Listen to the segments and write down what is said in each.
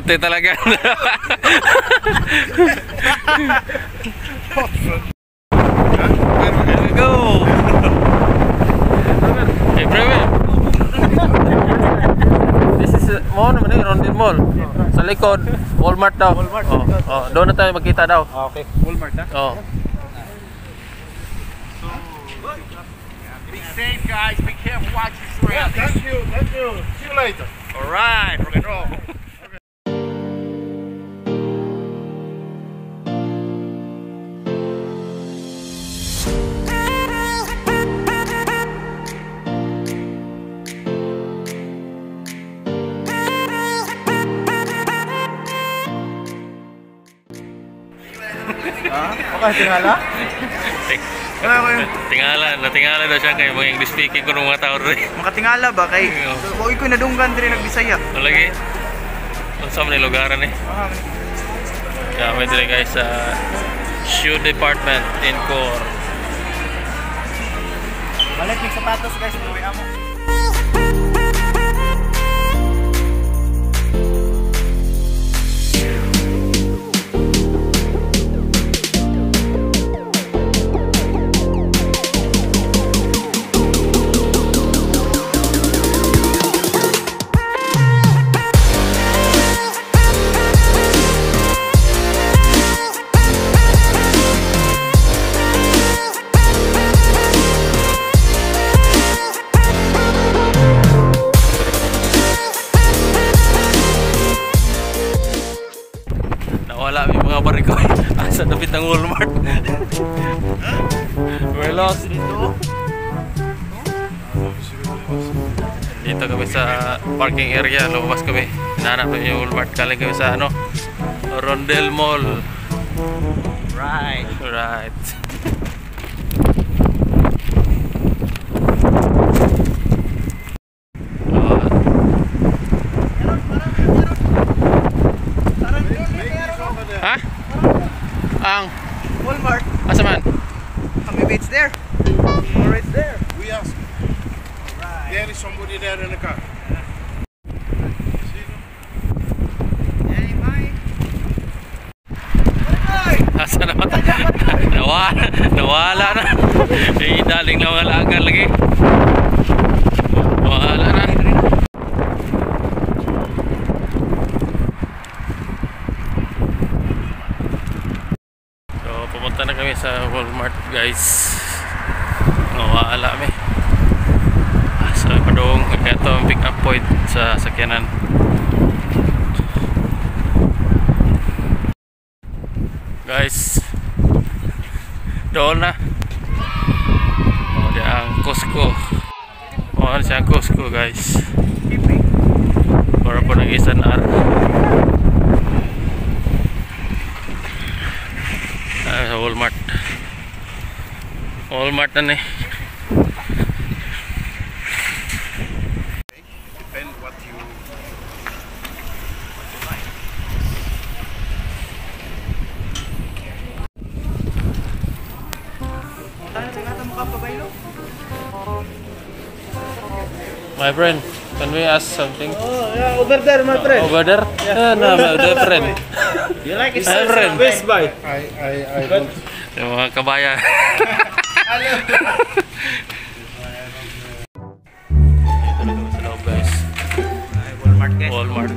Puti talaga. Go! Hey, Bremen. This is Arundel Mall. Sa likod, Walmart daw. Walmart. Oh, doon na tayo magkita daw. Okay, Walmart na. Oh. Be safe, guys. Be careful. Watch your surroundings. Thank you. See you later. All right, rock and roll. Okay, tingala? Natingala daw siya kay mga English speaking ko ng mga tao rin. Makatingala ba kay? Huwag ko nadunggan din nagbisaya. Lagi. Saan man yung lugaran eh. Kami din guys sa shoe department in Core. Balik yung sapatos guys, buwi mo. Wala may mga Parekoy. Asa dapit ng Walmart. We're lost. Dito kami sa parking area. Lumabas kami. Hinahanap namin yung Walmart. Galing kami sa Arundel Mall. Right. Ha? Ang Walmart. asa man? Maybe it's there. Or it's there. We ask. Right. There is somebody there in the car. Asa na mata? Nawala na. Eh, daling nawalagan lagi. Nawala na. So, pumunta na kami sa Walmart guys. Nawala kami. Sa padong ito ang pick up point sa sakyanan. Guys, doon na. Dia ang Costco. Siya ang Costco guys. Para po nag-isan sa Walmart. Walmart na Depend what you My friend, can we ask something? Oh, yeah, over there, my friend. Over there? Yeah, no, my friend. You like it? My friend. Best buy. I don't. Yung mga kabayan. Dito na kami sa loob guys. Walmart guys. Walmart.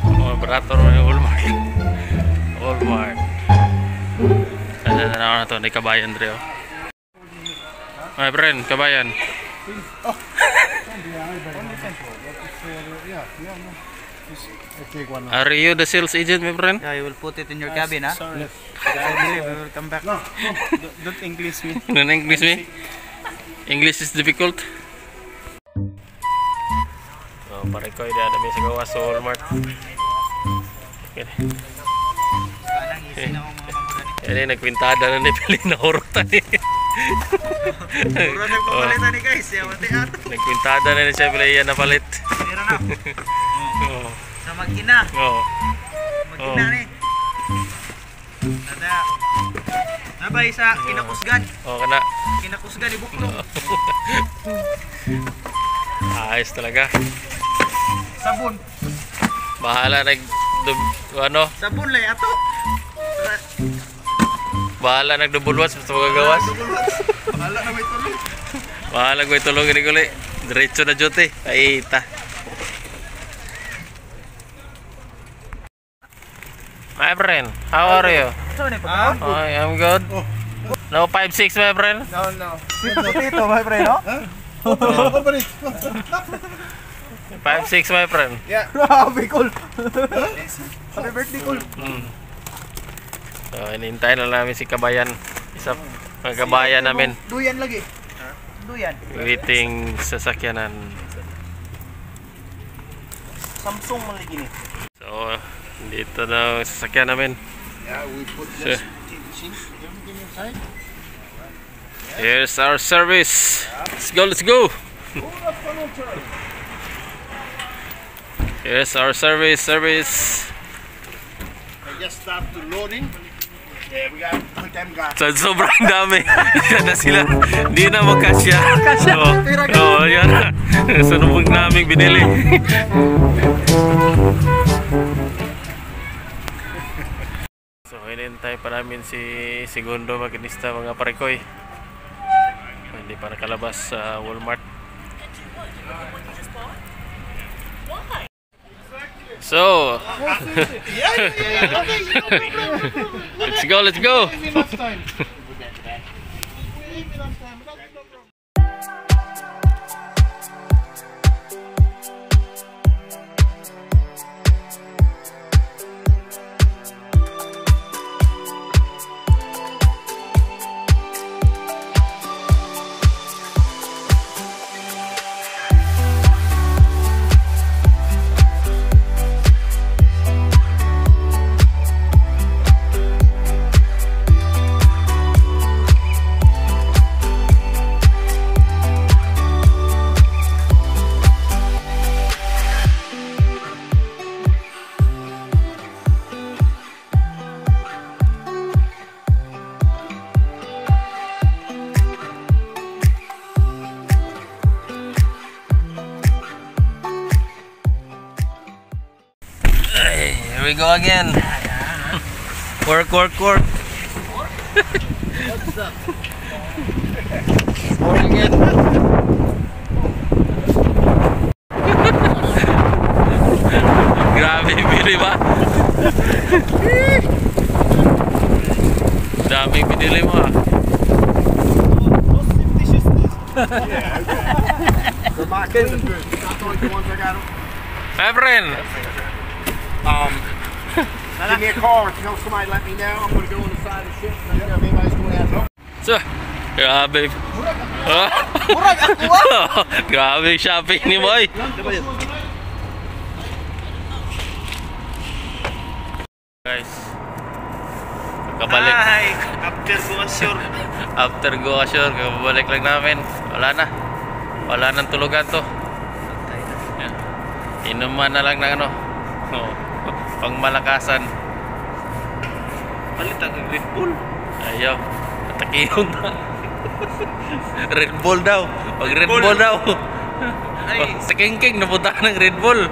Mga operator na yung Walmart. Walmart. Kaya na ito, hindi kabayan dito. My friend, kabayan. Are you the sales agent, my friend? Yeah, you will put it in your cabin, huh? Sorry. I believe we will come back. No, don't English me. Don't English me? English is difficult. So, Parekoy, di ada sa gawa sa Walmart. Okay. Yan nagpintada na ni Pili na hurutan eh. Mura nagpapalitan ni guys. Nagpintada na ni siya Pili yan napalit. Meron na. Sa magkina. Magkina ni. Nada. Nabay sa kinakusgan. Kana. Kinakusgan ni Buklong. Ayos talaga. Sabon. Bahala ano? Sabon lang ato. Bahala nagdubulwas basta magagawas. Bahala na may tuloy. Bahala ko itulong ini kuli. Diretso na jote. Ay ta. My friend, how are you? I'm good. No 5'6", my friend. No. Tito, my friend, no? 5'6", my friend. Yeah. Grabe, cool. Happy birthday, cool. So, inintay na namin si Kabayan. Isa mga kabayan namin. Duyan lagi. Duyan. Waiting sasakyanan. Samsung malagi ni. So, dito na ang sasakyan namin. Yeah, we put So, this everything inside. here's our service. Let's go. Here's our service. I just start to loading. Yeah, we got put them guys. So, sobrang dami. Yan na sila. Hindi na magkasya. Oo, yan na. Sunubog namin binili. So, hinintay pa namin si Segundo Makinista, mga Parekoy. Hindi pa nakalabas sa Walmart. So, let's go. Here we go again. Work. What's up? Work again. Grabe, bili ba? Daming binili mo ah. The market is good. That's only the ones I got. My friend. Give me a call. If you know somebody, let me know. I'm gonna go on the side of the ship. Let me know if anybody's going out there. So, grabe. Grabe yung shopping ni Boy. Guys, kabalik. Hi, after go Ashore. After go Ashore, kabalik lang namin. Wala nang tulugan to. Yan. Inuman na lang ng ano. Oh, pangmalakasan. Palit ang Red Bull. Ayaw, atakiyon na. Red Bull daw. Pag Red Bull daw. Ay, Sa King napunta ka ng Red Bull.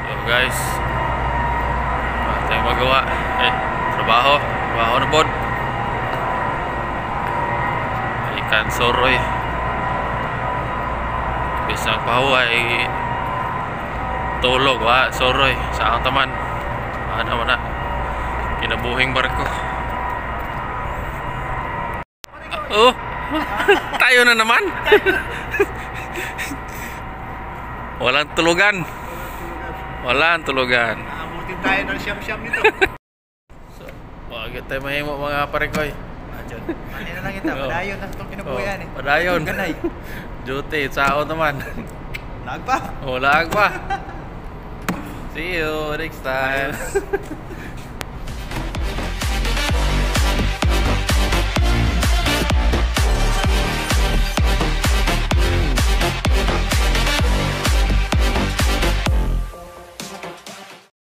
So guys, wala tayong magawa. Trabaho na bod. Ikan soroy. Bisang pahuay tulog soroy sa akong taman. Ano na kinabuhing barko. Oh, tayo na naman. Walang tulugan. Abutin tayo ng siyam-siyam nito. So, wag tayo mahimo mga Parekoy. Ano na lang kita, padayon na itong kinubuyan eh. Padayon. Ganay. Duty, sao naman. Lag pa. Lag pa. See you next time.